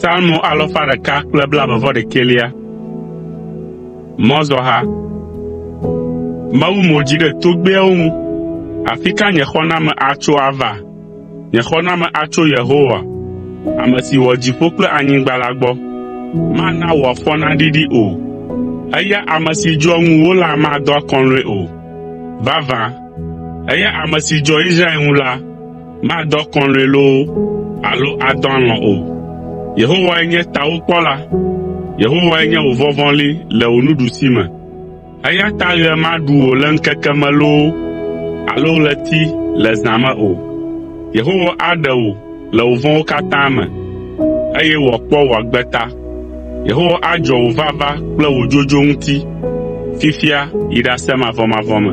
Psalmo 129. Mɔzɔha. Mawu mo dzi ɖe togbɛawo ŋu. Afi ka nye xɔname atso ava? Nye xɔname atso Yehowa, ame si wɔ dziƒo kple anyigba la gbɔ. Mana wòafɔ naɖiɖi o. Eya ame si dzɔa ŋuwo la madɔ akɔlɔ̃e o. Vavã, eya ame si dzɔ Israel ŋu la madɔ akɔlɔ̃e loo alo adɔ alɔ̃ o. Yehowae nye tawokpɔla. Yehowae nye wò vɔvɔli le wò nuɖusime. Eya ta ɣe maɖu wò le ŋkeke me loo alo ɣleti le zã me o. Yehowa aɖe wò le wò vɔ̃wo katã me, eye wòakpɔ wò agbe ta. Yehowa adzɔ wò vava kple wò dzodzo ŋuti, fifia yi ɖase mavɔmavɔ me.